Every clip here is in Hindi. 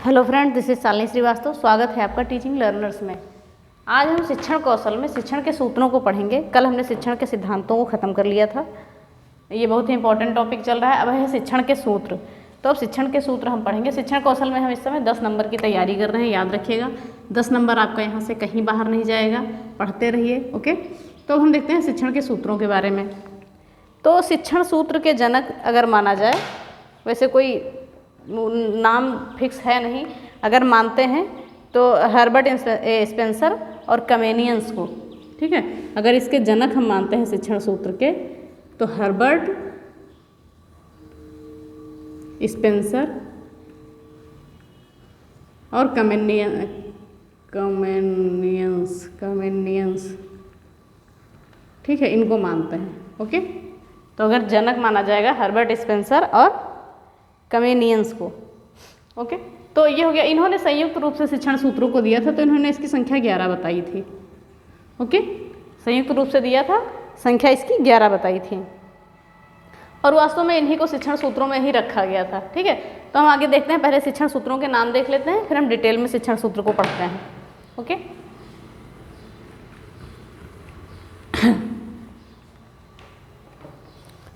Hello friend, this is Shalini Srivastava. स्वागत है आपका टीचिंग लर्नर्स में। आज हम शिक्षण कौशल में शिक्षण के सूत्रों को पढ़ेंगे। कल हमने शिक्षण के सिद्धांतों को ख़त्म कर लिया था। ये बहुत ही इंपॉर्टेंट टॉपिक चल रहा है। अब है शिक्षण के सूत्र। तो अब शिक्षण के सूत्र हम पढ़ेंगे। शिक्षण कौशल में हम इस समय 10 नंबर की तैयारी कर रहे हैं, याद रखिएगा। 10 नंबर आपका यहाँ से कहीं बाहर नहीं जाएगा, पढ़ते रहिए। ओके, तो हम देखते हैं शिक्षण के सूत्रों के बारे में। तो शिक्षण सूत्र के जनक अगर माना जाए, वैसे कोई नाम फिक्स है नहीं, अगर मानते हैं तो हर्बर्ट स्पेंसर और कमेनियंस को, ठीक है। अगर इसके जनक हम मानते हैं शिक्षण सूत्र के, तो हर्बर्ट स्पेंसर और कमेनियंस, ठीक है, इनको मानते हैं। ओके, तो अगर जनक माना जाएगा हर्बर्ट स्पेंसर और कमेनियंस को। ओके, तो ये हो गया। इन्होंने संयुक्त रूप से शिक्षण सूत्रों को दिया था, तो इन्होंने इसकी संख्या 11 बताई थी। ओके, संयुक्त रूप से दिया था, संख्या इसकी 11 बताई थी, और वास्तव में इन्हीं को शिक्षण सूत्रों में ही रखा गया था। ठीक है, तो हम आगे देखते हैं। पहले शिक्षण सूत्रों के नाम देख लेते हैं, फिर हम डिटेल में शिक्षण सूत्र को पढ़ते हैं। ओके,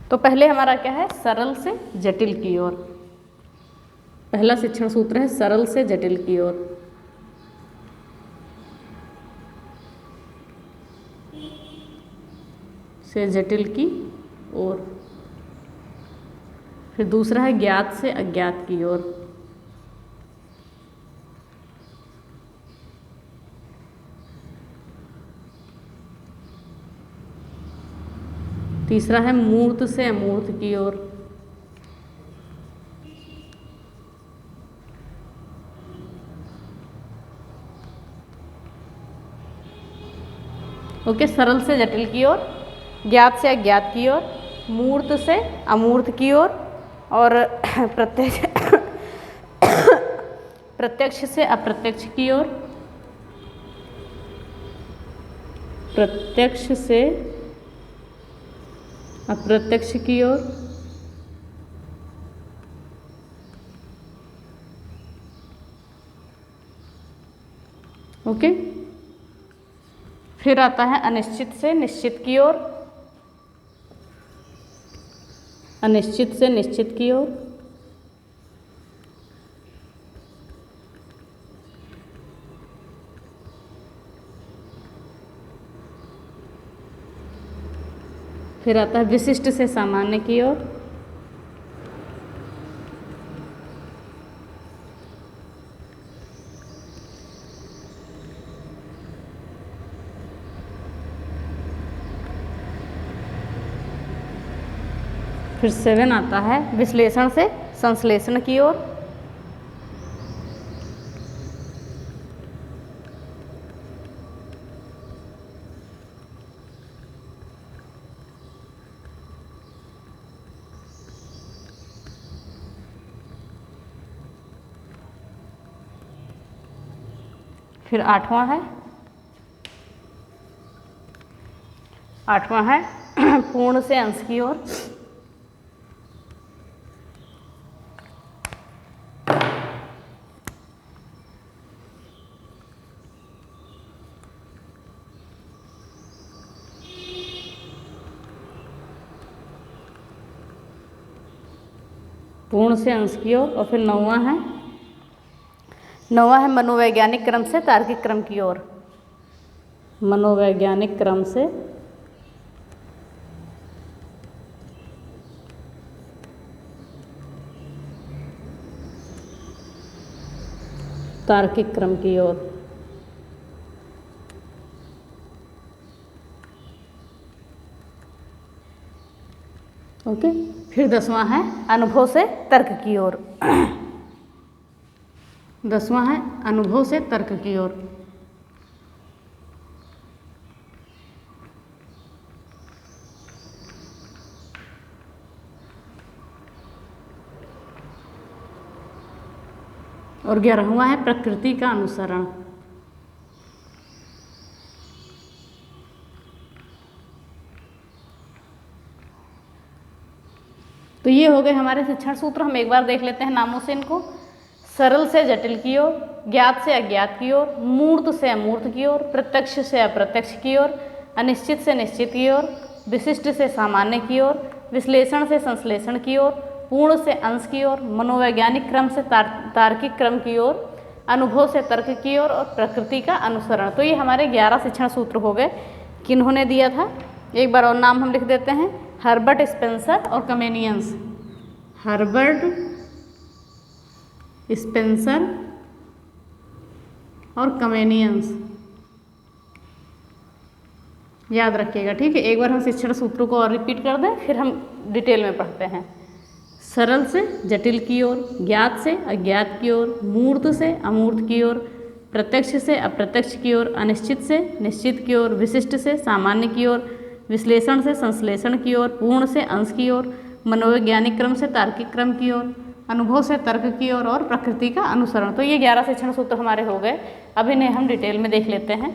तो पहले हमारा क्या है, सरल से जटिल की ओर। पहला शिक्षण सूत्र है सरल से जटिल की ओर। से जटिल की ओर। फिर दूसरा है ज्ञात से अज्ञात की ओर। तीसरा है मूर्त से अमूर्त की ओर। ओके, सरल से जटिल की ओर, ज्ञात से अज्ञात की ओर, मूर्त से अमूर्त की ओर, और प्रत्यक्ष से अप्रत्यक्ष की ओर। प्रत्यक्ष से अप्रत्यक्ष की ओर। ओके, फिर आता है अनिश्चित से निश्चित की ओर। अनिश्चित से निश्चित की ओर। फिर आता है विशिष्ट से सामान्य की ओर। फिर 7 आता है विश्लेषण से संश्लेषण की ओर। फिर 8वां है पूर्ण से अंश की ओर। पूर्ण से अंश की ओर। और फिर 9वां है मनोवैज्ञानिक क्रम से तार्किक क्रम की ओर। मनोवैज्ञानिक क्रम से तार्किक क्रम की ओर। ओके, फिर 10वां है अनुभव से तर्क की ओर। 10वां है अनुभव से तर्क की ओर। और 11वां है प्रकृति का अनुसरण। तो ये हो गए हमारे शिक्षण सूत्र। हम एक बार देख लेते हैं नामों से इनको। सरल से जटिल की ओर, ज्ञात से अज्ञात की ओर, मूर्त से अमूर्त की ओर, प्रत्यक्ष से अप्रत्यक्ष की ओर, अनिश्चित से निश्चित की ओर, विशिष्ट से सामान्य की ओर, विश्लेषण से संश्लेषण की ओर, पूर्ण से अंश की ओर, मनोवैज्ञानिक क्रम से तार्किक क्रम की ओर, अनुभव से तर्क की ओर और प्रकृति का अनुसरण। तो ये हमारे 11 शिक्षण सूत्र हो गए। किन्होंने दिया था, एक बार और नाम हम लिख देते हैं, हर्बर्ट स्पेंसर और कमेनियंस। हर्बर्ट स्पेंसर और कमेनियंस, याद रखिएगा, ठीक है। एक बार हम शिक्षण सूत्रों को और रिपीट कर दें, फिर हम डिटेल में पढ़ते हैं। सरल से जटिल की ओर, ज्ञात से अज्ञात की ओर, मूर्त से अमूर्त की ओर, प्रत्यक्ष से अप्रत्यक्ष की ओर, अनिश्चित से निश्चित की ओर, विशिष्ट से सामान्य की ओर, विश्लेषण से संश्लेषण की ओर, पूर्ण से अंश की ओर, मनोवैज्ञानिक क्रम से तार्किक क्रम की ओर, अनुभव से तर्क की ओर और प्रकृति का अनुसरण। तो ये 11 शिक्षण सूत्र हमारे हो गए। अब इन्हें हम डिटेल में देख लेते हैं।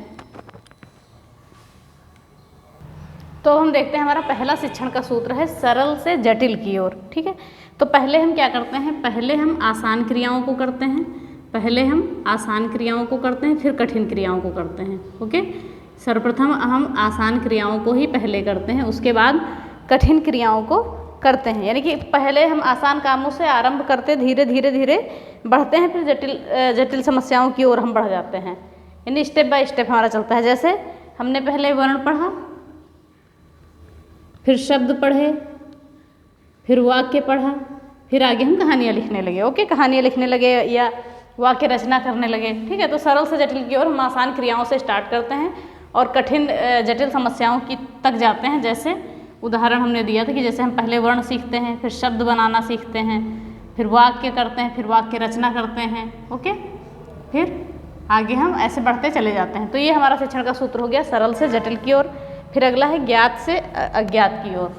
तो हम देखते हैं, हमारा पहला शिक्षण का सूत्र है सरल से जटिल की ओर, ठीक है। तो पहले हम क्या करते हैं, पहले हम आसान क्रियाओं को करते हैं, पहले हम आसान क्रियाओं को करते हैं, फिर कठिन क्रियाओं को करते हैं। ओके, सर्वप्रथम हम आसान क्रियाओं को ही पहले करते हैं, उसके बाद कठिन क्रियाओं को करते हैं। यानी कि पहले हम आसान कामों से आरंभ करते, धीरे धीरे धीरे बढ़ते हैं, फिर जटिल समस्याओं की ओर हम बढ़ जाते हैं। यानी स्टेप बाय स्टेप हमारा चलता है। जैसे हमने पहले वर्ण पढ़ा, फिर शब्द पढ़े, फिर वाक्य पढ़ा, फिर आगे हम कहानियाँ लिखने लगे। ओके, कहानियाँ लिखने लगे या वाक्य रचना करने लगे, ठीक है। तो सरल से जटिल की ओर हम आसान क्रियाओं से स्टार्ट करते हैं और कठिन जटिल समस्याओं की तक जाते हैं। जैसे उदाहरण हमने दिया था कि जैसे हम पहले वर्ण सीखते हैं, फिर शब्द बनाना सीखते हैं, फिर वाक्य करते हैं, फिर वाक्य रचना करते हैं। ओके, फिर आगे हम ऐसे बढ़ते चले जाते हैं। तो ये हमारा शिक्षण का सूत्र हो गया, सरल से जटिल की ओर। फिर अगला है ज्ञात से अज्ञात की ओर,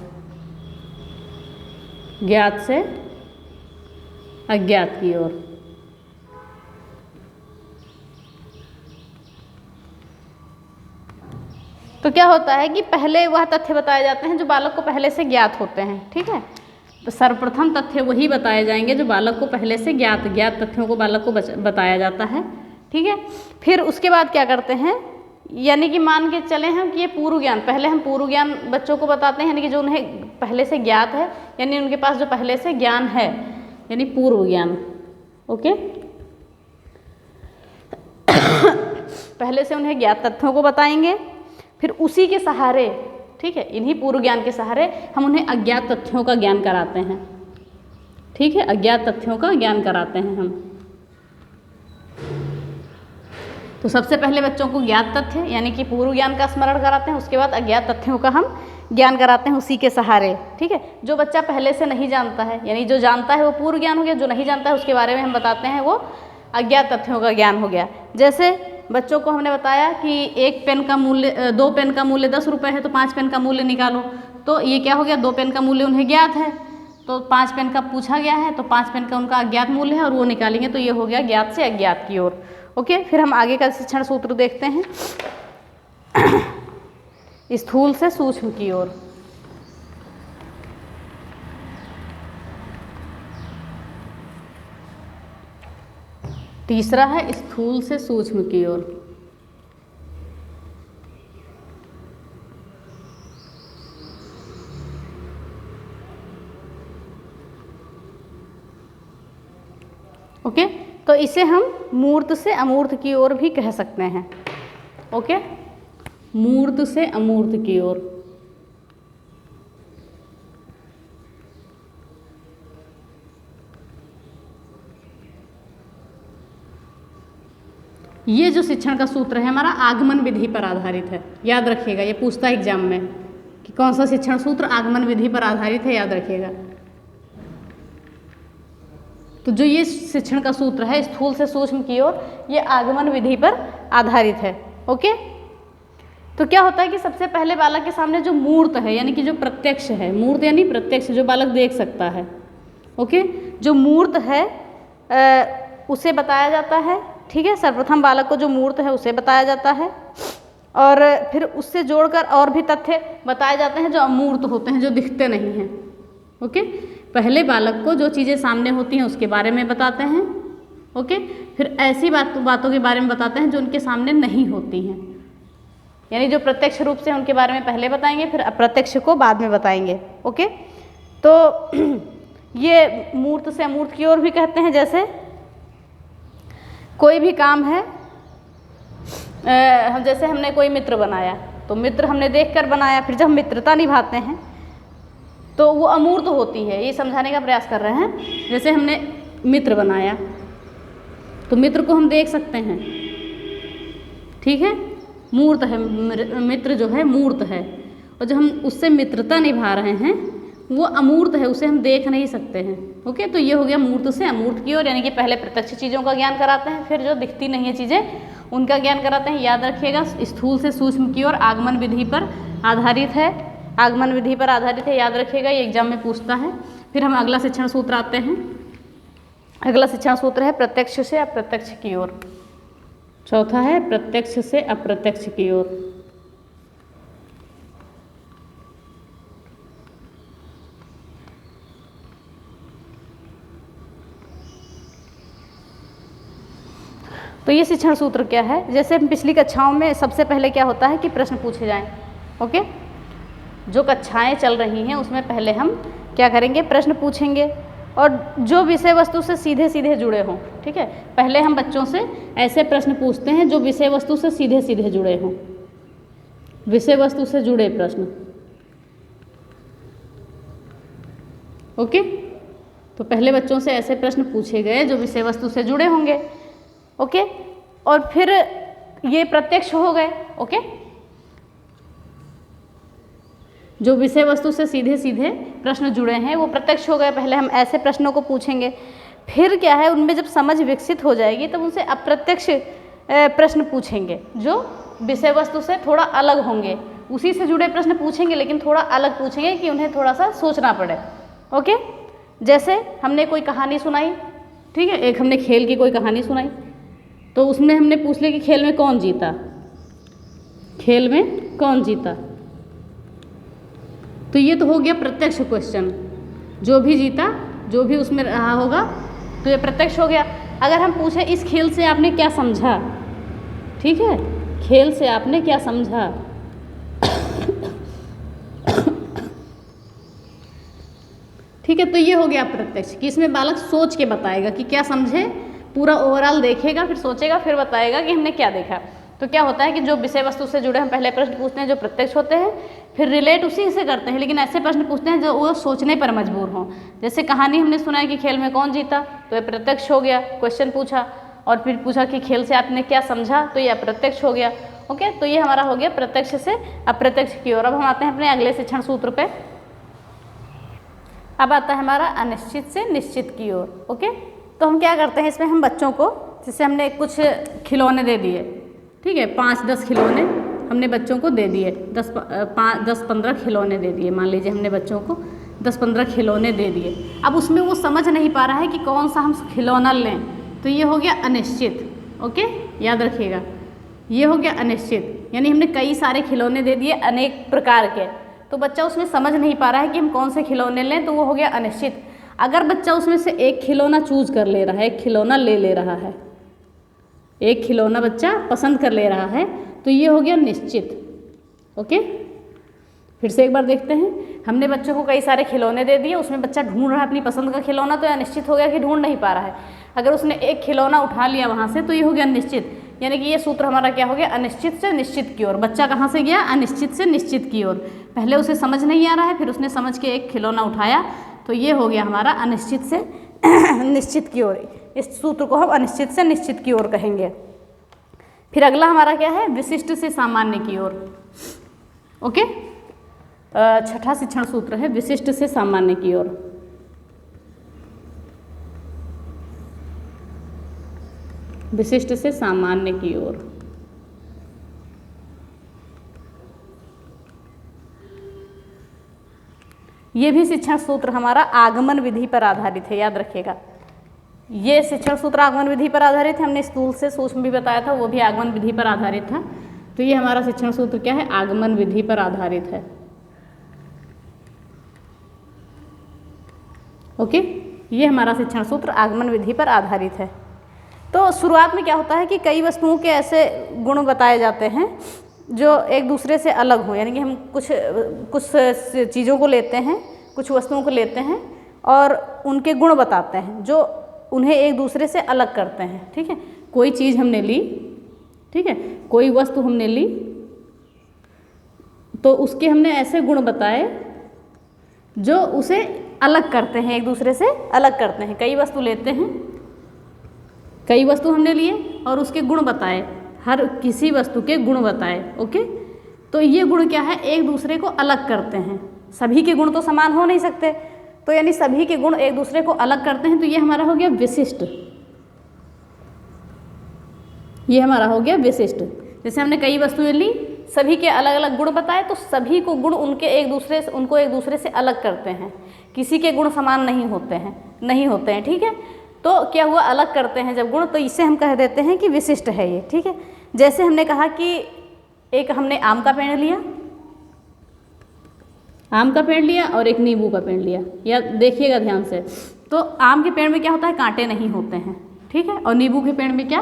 ज्ञात से अज्ञात की ओर। तो क्या होता है कि पहले वह तथ्य बताए जाते हैं जो बालक को पहले से ज्ञात होते हैं, ठीक है। तो सर्वप्रथम तथ्य वही बताए जाएंगे जो बालक को पहले से ज्ञात तथ्यों को बालक को बताया जाता है, ठीक है। फिर उसके बाद क्या करते हैं, यानी कि मान के चले हम कि ये पूर्व ज्ञान, पहले हम पूर्व ज्ञान बच्चों को बताते हैं, यानी कि जो उन्हें पहले से ज्ञात है, यानी उनके पास जो पहले से ज्ञान है, यानी पूर्व ज्ञान। ओके, पहले से उन्हें ज्ञात तथ्यों को बताएंगे, फिर उसी के सहारे, ठीक है, इन्हीं पूर्व ज्ञान के सहारे हम उन्हें अज्ञात तथ्यों का ज्ञान कराते हैं, ठीक है। अज्ञात तथ्यों का ज्ञान कराते हैं हम। तो सबसे पहले बच्चों को ज्ञात तथ्य यानी कि पूर्व ज्ञान का स्मरण कराते हैं, उसके बाद अज्ञात तथ्यों का हम ज्ञान कराते हैं उसी के सहारे, ठीक है। जो बच्चा पहले से नहीं जानता है, यानी जो जानता है वो पूर्व ज्ञान हो गया, जो नहीं जानता है उसके बारे में हम बताते हैं वो अज्ञात तथ्यों का ज्ञान हो गया। जैसे बच्चों को हमने बताया कि एक पेन का मूल्य, 2 पेन का मूल्य 10 रुपये है, तो 5 पेन का मूल्य निकालो। तो ये क्या हो गया, 2 पेन का मूल्य उन्हें ज्ञात है, तो 5 पेन का पूछा गया है, तो 5 पेन का उनका अज्ञात मूल्य है और वो निकालेंगे। तो ये हो गया ज्ञात से अज्ञात की ओर। ओके, फिर हम आगे का शिक्षण सूत्र देखते हैं, स्थूल से सूक्ष्म की ओर। तीसरा है स्थूल से सूक्ष्म की ओर। ओके, तो इसे हम मूर्त से अमूर्त की ओर भी कह सकते हैं। ओके, मूर्त से अमूर्त की ओर। ये जो शिक्षण का सूत्र है हमारा आगमन विधि पर आधारित है, याद रखिएगा। ये पूछता है एग्जाम में कि कौन सा शिक्षण सूत्र आगमन विधि पर आधारित है, याद रखिएगा। तो जो ये शिक्षण का सूत्र है स्थूल से सूक्ष्म की ओर, ये आगमन विधि पर आधारित है। ओके, तो क्या होता है कि सबसे पहले बालक के सामने जो मूर्त है, यानी कि जो प्रत्यक्ष है, मूर्त यानी प्रत्यक्ष, जो बालक देख सकता है। ओके, जो मूर्त है उसे बताया जाता है, ठीक है। सर्वप्रथम बालक को जो मूर्त है उसे बताया जाता है और फिर उससे जोड़कर और भी तथ्य बताए जाते हैं जो अमूर्त होते हैं, जो दिखते नहीं हैं। ओके, पहले बालक को जो चीज़ें सामने होती हैं उसके बारे में बताते हैं, ओके। फिर ऐसी बातों के बारे में बताते हैं जो उनके सामने नहीं होती हैं, यानी जो प्रत्यक्ष रूप से उनके बारे में पहले बताएंगे, फिर अप्रत्यक्ष को बाद में बताएंगे। ओके, तो ये मूर्त से अमूर्त की ओर भी कहते हैं। जैसे कोई भी काम है, जैसे हमने कोई मित्र बनाया, तो मित्र हमने देखकर बनाया, फिर जब हम मित्रता निभाते हैं तो वो अमूर्त होती है, ये समझाने का प्रयास कर रहे हैं। जैसे हमने मित्र बनाया तो मित्र को हम देख सकते हैं, ठीक है, मूर्त है, मित्र जो है मूर्त है, और जो हम उससे मित्रता निभा रहे हैं वो अमूर्त है, उसे हम देख नहीं सकते हैं। ओके, तो ये हो गया मूर्त से अमूर्त की ओर, यानी कि पहले प्रत्यक्ष चीज़ों का ज्ञान कराते हैं, फिर जो दिखती नहीं है चीज़ें उनका ज्ञान कराते हैं। याद रखिएगा, स्थूल से सूक्ष्म की ओर आगमन विधि पर आधारित है, आगमन विधि पर आधारित है, याद रखिएगा, ये एग्जाम में पूछता है। फिर हम अगला शिक्षण सूत्र आते हैं। अगला शिक्षण सूत्र है प्रत्यक्ष से अप्रत्यक्ष की ओर। चौथा है प्रत्यक्ष से अप्रत्यक्ष की ओर। तो ये शिक्षण सूत्र क्या है? जैसे पिछली कक्षाओं में सबसे पहले क्या होता है कि प्रश्न पूछे जाएं। ओके, जो कक्षाएं चल रही हैं उसमें पहले हम क्या करेंगे, प्रश्न पूछेंगे, और जो विषय वस्तु से सीधे सीधे जुड़े हों। ठीक है, पहले हम बच्चों से ऐसे प्रश्न पूछते हैं जो विषय वस्तु से सीधे सीधे जुड़े हों, विषय वस्तु से जुड़े प्रश्न। ओके, तो पहले बच्चों से ऐसे प्रश्न पूछे गए जो विषय वस्तु से जुड़े होंगे। ओके, और फिर ये प्रत्यक्ष हो गए। ओके, जो विषय वस्तु से सीधे सीधे प्रश्न जुड़े हैं वो प्रत्यक्ष हो गए। पहले हम ऐसे प्रश्नों को पूछेंगे, फिर क्या है, उनमें जब समझ विकसित हो जाएगी तब उनसे अप्रत्यक्ष प्रश्न पूछेंगे जो विषय वस्तु से थोड़ा अलग होंगे। उसी से जुड़े प्रश्न पूछेंगे लेकिन थोड़ा अलग पूछेंगे कि उन्हें थोड़ा सा सोचना पड़े। ओके, जैसे हमने कोई कहानी सुनाई, ठीक है, एक हमने खेल की कोई कहानी सुनाई, तो उसमें हमने पूछ लिया कि खेल में कौन जीता, खेल में कौन जीता। तो ये तो हो गया प्रत्यक्ष क्वेश्चन, जो भी जीता, जो भी उसमें रहा होगा, तो ये प्रत्यक्ष हो गया। अगर हम पूछें इस खेल से आपने क्या समझा, ठीक है, खेल से आपने क्या समझा, ठीक है, तो ये हो गया प्रत्यक्ष कि इसमें बालक सोच के बताएगा कि क्या समझे, पूरा ओवरऑल देखेगा, फिर सोचेगा, फिर बताएगा कि हमने क्या देखा। तो क्या होता है कि जो विषय वस्तु से जुड़े हम पहले प्रश्न पूछते हैं जो प्रत्यक्ष होते हैं, फिर रिलेट उसी से करते हैं, लेकिन ऐसे प्रश्न पूछते हैं जो वो सोचने पर मजबूर हों। जैसे कहानी हमने सुना है कि खेल में कौन जीता, तो ये प्रत्यक्ष हो गया, क्वेश्चन पूछा, और फिर पूछा कि खेल से आपने क्या समझा, तो ये अप्रत्यक्ष हो गया। ओके, तो ये हमारा हो गया प्रत्यक्ष से अप्रत्यक्ष की ओर। अब हम आते हैं अपने अगले शिक्षण सूत्र पे। अब आता है हमारा अनिश्चित से निश्चित की ओर। ओके, तो हम क्या करते हैं इसमें, हम बच्चों को, जैसे हमने कुछ खिलौने दे दिए, ठीक है, 5-10 खिलौने हमने बच्चों को दे दिए, 10-15 खिलौने दे दिए, मान लीजिए हमने बच्चों को 10-15 खिलौने दे दिए। अब उसमें वो समझ नहीं पा रहा है कि कौन सा हम खिलौना लें, तो ये हो गया अनिश्चित। ओके, याद रखिएगा, ये हो गया अनिश्चित, यानी हमने कई सारे खिलौने दे दिए अनेक प्रकार के, तो बच्चा उसमें समझ नहीं पा रहा है कि हम कौन से खिलौने लें, तो वो हो गया अनिश्चित। अगर बच्चा उसमें से एक खिलौना चूज कर ले रहा है, एक खिलौना ले रहा है, एक खिलौना बच्चा पसंद कर ले रहा है, तो ये हो गया निश्चित। ओके, फिर से एक बार देखते हैं, हमने बच्चों को कई सारे खिलौने दे दिए, उसमें बच्चा ढूंढ रहा है अपनी पसंद का खिलौना, तो यह निश्चित हो गया कि ढूंढ नहीं पा रहा है। अगर उसने एक खिलौना उठा लिया वहाँ से, तो ये हो गया निश्चित, यानी कि ये सूत्र हमारा क्या हो गया, अनिश्चित से निश्चित की ओर। बच्चा कहाँ से गया, अनिश्चित से निश्चित की ओर। पहले उसे समझ नहीं आ रहा है, फिर उसने समझ के एक खिलौना उठाया, तो ये हो गया हमारा अनिश्चित से निश्चित की ओर। इस सूत्र को हम अनिश्चित से निश्चित की ओर कहेंगे। फिर अगला हमारा क्या है, विशिष्ट से सामान्य की ओर। ओके, छठा शिक्षण सूत्र है विशिष्ट से सामान्य की ओर। विशिष्ट से सामान्य की ओर। ये भी शिक्षण सूत्र हमारा आगमन विधि पर आधारित है, याद रखिएगा। ये शिक्षण सूत्र आगमन विधि पर आधारित है, हमने स्थूल से सूक्ष्म भी बताया था, वो भी आगमन विधि पर आधारित था। तो ये हमारा शिक्षण सूत्र क्या है, आगमन विधि पर आधारित है। ओके, ये हमारा शिक्षण सूत्र आगमन विधि पर आधारित है। तो शुरुआत में क्या होता है कि कई वस्तुओं के ऐसे गुण बताए जाते हैं जो एक दूसरे से अलग हो, यानी कि हम कुछ चीज़ों को लेते हैं, कुछ वस्तुओं को लेते हैं और उनके गुण बताते हैं जो उन्हें एक दूसरे से अलग करते हैं। ठीक है, कोई चीज़ हमने ली, ठीक है, कोई वस्तु हमने ली तो उसके हमने ऐसे गुण बताए जो उसे अलग करते हैं, एक दूसरे से अलग करते हैं। कई वस्तु लेते हैं, कई वस्तु हमने लिए और उसके गुण बताए, हर किसी वस्तु के गुण बताए। ओके, तो ये गुण क्या है, एक दूसरे को अलग करते हैं। सभी के गुण तो समान हो नहीं सकते, तो यानी सभी के गुण एक दूसरे को अलग करते हैं, तो ये हमारा हो गया विशिष्ट। ये हमारा हो गया विशिष्ट। जैसे हमने कई वस्तुएं ली, सभी के अलग अलग गुण बताए, तो सभी को गुण उनको एक दूसरे से अलग करते हैं। किसी के गुण समान नहीं होते हैं, ठीक है। तो क्या हुआ, अलग करते हैं जब गुण, तो इसे हम कह देते हैं कि विशिष्ट है ये। ठीक है, जैसे हमने कहा कि एक हमने आम का पेड़ लिया, आम का पेड़ लिया और एक नींबू का पेड़ लिया, या देखिएगा ध्यान से, तो आम के पेड़ में क्या होता है, कांटे नहीं होते हैं, ठीक है, और नींबू के पेड़ में क्या,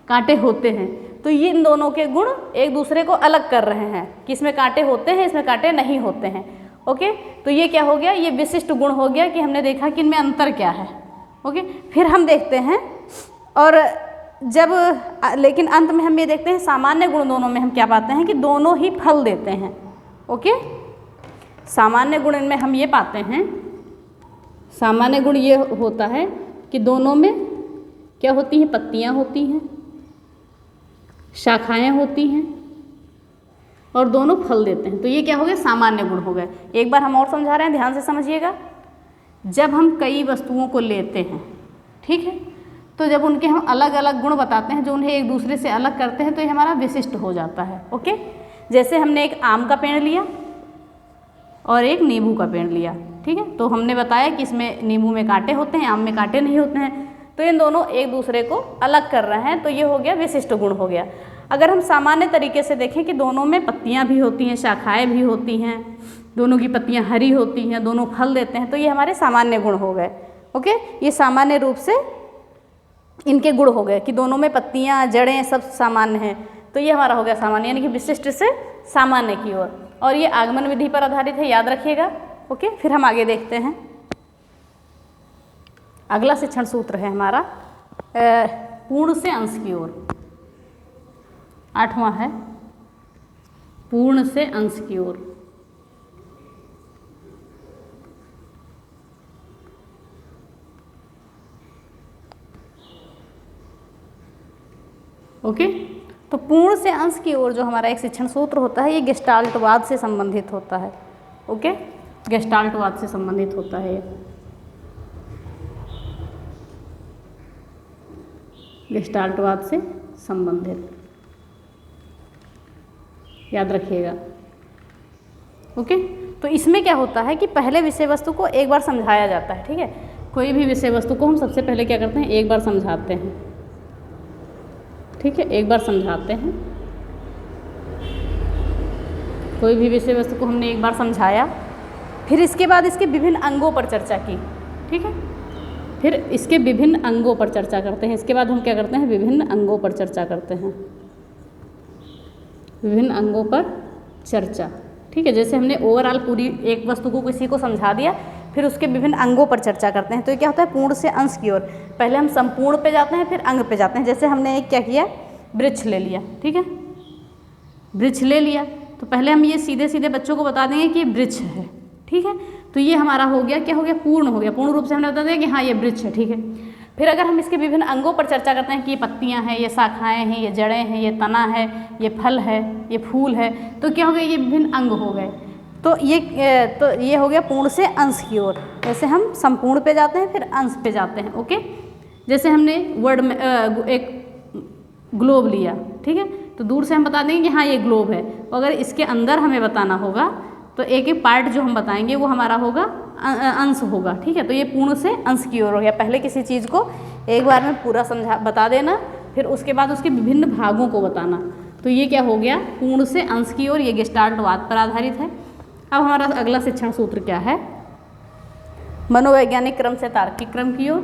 कांटे होते हैं। तो ये इन दोनों के गुण एक दूसरे को अलग कर रहे हैं कि इसमें कांटे होते हैं, इसमें कांटे नहीं होते हैं। ओके, तो ये क्या हो गया, ये विशिष्ट गुण हो गया कि हमने देखा कि इनमें अंतर क्या है। ओके, फिर हम देखते हैं और जब लेकिन अंत में हम ये देखते हैं सामान्य गुण दोनों में हम क्या पाते हैं कि दोनों ही फल देते हैं। ओके, सामान्य गुण इनमें हम ये पाते हैं, सामान्य गुण ये होता है कि दोनों में क्या होती हैं, पत्तियां होती हैं, शाखाएं होती हैं और दोनों फल देते हैं। तो ये क्या हो गया, सामान्य गुण हो गए। एक बार हम और समझा रहे हैं, ध्यान से समझिएगा। जब हम कई वस्तुओं को लेते हैं, ठीक है, तो जब उनके हम अलग अलग गुण बताते हैं जो उन्हें एक दूसरे से अलग करते हैं, तो ये हमारा विशिष्ट हो जाता है। ओके, जैसे हमने एक आम का पेड़ लिया और एक नींबू का पेड़ लिया, ठीक है, तो हमने बताया कि इसमें नींबू में कांटे होते हैं, आम में कांटे नहीं होते हैं, तो इन दोनों एक दूसरे को अलग कर रहे हैं, तो ये हो गया विशिष्ट गुण हो गया। अगर हम सामान्य तरीके से देखें कि दोनों में पत्तियां भी होती हैं, शाखाएं भी होती हैं, दोनों की पत्तियां हरी होती हैं, दोनों फल देते हैं, तो ये हमारे सामान्य गुण हो गए। ओके, ये सामान्य रूप से इनके गुण हो गए कि दोनों में पत्तियां, जड़ें सब सामान्य हैं, तो ये हमारा हो गया सामान्य, यानी कि विशिष्ट से सामान्य की ओर। और ये आगमन विधि पर आधारित है, याद रखिएगा। ओके, फिर हम आगे देखते हैं। अगला शिक्षण सूत्र है हमारा पूर्ण से अंश की ओर। 8वां है पूर्ण से अंश की ओर। ओके, तो पूर्ण से अंश की ओर जो हमारा एक शिक्षण सूत्र होता है, ये गेस्टाल्टवाद से संबंधित होता है। ओके, गेस्टाल्टवाद से संबंधित होता है ये, गेस्टाल्टवाद से संबंधित, याद रखिएगा। ओके, तो इसमें क्या होता है कि पहले विषय वस्तु को एक बार समझाया जाता है। ठीक है, कोई भी विषय वस्तु को हम सबसे पहले क्या करते हैं, एक बार समझाते हैं। ठीक है, एक बार समझाते हैं। कोई भी विषय वस्तु को हमने एक बार समझाया, फिर इसके बाद इसके विभिन्न अंगों पर चर्चा की। ठीक है, फिर इसके विभिन्न अंगों पर चर्चा करते हैं। इसके बाद हम क्या करते हैं, विभिन्न अंगों पर चर्चा करते हैं, विभिन्न अंगों पर चर्चा। ठीक है, जैसे हमने ओवरऑल पूरी एक वस्तु को किसी को समझा दिया, फिर उसके विभिन्न अंगों पर चर्चा करते हैं। तो ये क्या होता है, पूर्ण से अंश की ओर। पहले हम संपूर्ण पे जाते हैं, फिर अंग पे जाते हैं। जैसे हमने एक क्या किया, वृक्ष ले लिया। ठीक है, वृक्ष ले लिया, तो पहले हम ये सीधे सीधे बच्चों को बता देंगे कि ये वृक्ष है। ठीक है, तो ये हमारा हो गया, क्या हो गया, पूर्ण हो गया। पूर्ण रूप से हमने बता दिया कि हाँ ये वृक्ष है। ठीक है, फिर अगर हम इसके विभिन्न अंगों पर चर्चा करते हैं कि ये पत्तियां हैं, ये शाखाएं हैं, ये जड़ें हैं, ये तना है, ये फल है, ये फूल है, तो क्या हो गया, ये विभिन्न अंग हो गए। तो ये हो गया पूर्ण से अंश की ओर। जैसे हम संपूर्ण पे जाते हैं, फिर अंश पे जाते हैं। ओके, जैसे हमने वर्ड में एक ग्लोब लिया। ठीक है, तो दूर से हम बता देंगे कि हाँ ये ग्लोब है। अगर इसके अंदर हमें बताना होगा तो एक एक पार्ट जो हम बताएंगे वो हमारा होगा अंश होगा। ठीक है, तो ये पूर्ण से अंश की ओर हो गया। पहले किसी चीज़ को एक बार में पूरा बता देना, फिर उसके बाद उसके विभिन्न भागों को बताना। तो ये क्या हो गया, पूर्ण से अंश की ओर। ये गेस्टाल्टवाद पर आधारित है। अब हमारा अगला शिक्षण सूत्र क्या है, मनोवैज्ञानिक क्रम से तार्किक क्रम की ओर।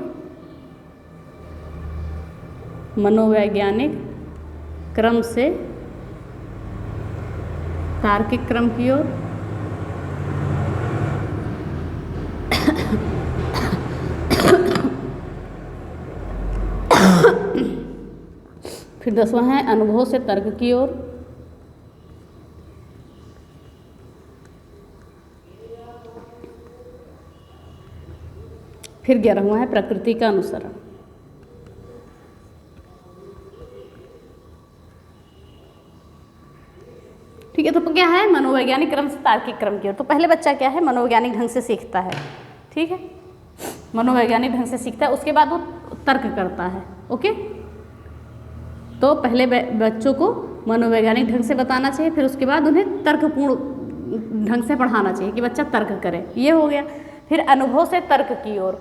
मनोवैज्ञानिक क्रम से तार्किक क्रम की ओर। फिर 10वां है अनुभव से तर्क की ओर। फिर 11वां है प्रकृति का अनुसरण। ठीक है, तो क्या है मनोवैज्ञानिक क्रम से तार्किक क्रम की ओर। तो पहले बच्चा क्या है मनोवैज्ञानिक ढंग से सीखता है, ठीक है, मनोवैज्ञानिक ढंग से सीखता है, उसके बाद वो तर्क करता है। ओके, तो पहले बच्चों को मनोवैज्ञानिक ढंग से बताना चाहिए, फिर उसके बाद उन्हें तर्कपूर्ण ढंग से पढ़ाना चाहिए कि बच्चा तर्क करे, ये हो गया। फिर अनुभव से तर्क की ओर।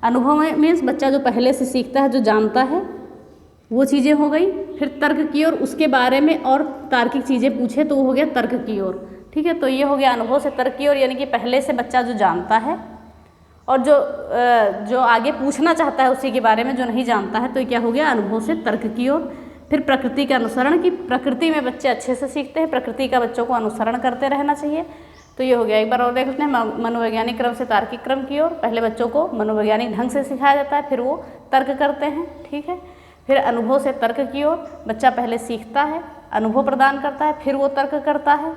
अनुभव में मीन्स बच्चा जो पहले से सीखता है, जो जानता है, वो चीज़ें हो गई। फिर तर्क की ओर, उसके बारे में और तार्किक चीज़ें पूछे तो वो हो गया तर्क की ओर। ठीक है, तो ये हो गया अनुभव से तर्क की ओर, यानी कि पहले से बच्चा जो जानता है और जो आगे पूछना चाहता है उसी के बारे में जो नहीं जानता है, तो क्या हो गया अनुभव से तर्क की ओर। फिर प्रकृति का अनुसरण, कि प्रकृति में बच्चे अच्छे से सीखते हैं, प्रकृति का बच्चों को अनुसरण करते रहना चाहिए, तो ये हो गया। एक बार और देख लेते हैं मनोवैज्ञानिक क्रम से तार्किक क्रम की ओर। पहले बच्चों को मनोवैज्ञानिक ढंग से सिखाया जाता है, फिर वो तर्क करते हैं। ठीक है, फिर अनुभव से तर्क की ओर, बच्चा पहले सीखता है, अनुभव प्रदान करता है, फिर वो तर्क करता है।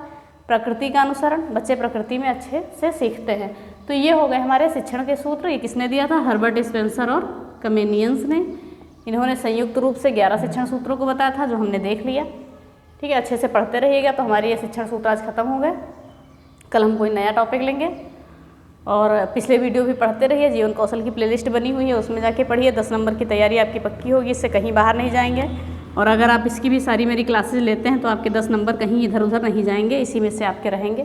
प्रकृति का अनुसरण, बच्चे प्रकृति में अच्छे से सीखते हैं। तो ये हो गए हमारे शिक्षण के सूत्र। ये किसने दिया था? हर्बर्ट स्पेंसर और कमेनियंस ने। इन्होंने संयुक्त रूप से 11 शिक्षण सूत्रों को बताया था, जो हमने देख लिया। ठीक है, अच्छे से पढ़ते रहिएगा। तो हमारे ये शिक्षण सूत्र आज खत्म हो गए। कल हम कोई नया टॉपिक लेंगे, और पिछले वीडियो भी पढ़ते रहिए। जीवन कौशल की प्लेलिस्ट बनी हुई है, उसमें जाके पढ़िए। 10 नंबर की तैयारी आपकी पक्की होगी, इससे कहीं बाहर नहीं जाएंगे। और अगर आप इसकी भी सारी मेरी क्लासेज लेते हैं तो आपके 10 नंबर कहीं इधर उधर नहीं जाएंगे, इसी में से आपके रहेंगे।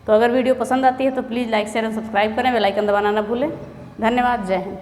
तो अगर वीडियो पसंद आती है तो प्लीज़ लाइक शेयर और सब्सक्राइब करें, बेल आइकन दबाना ना भूलें। धन्यवाद, जय हिंद।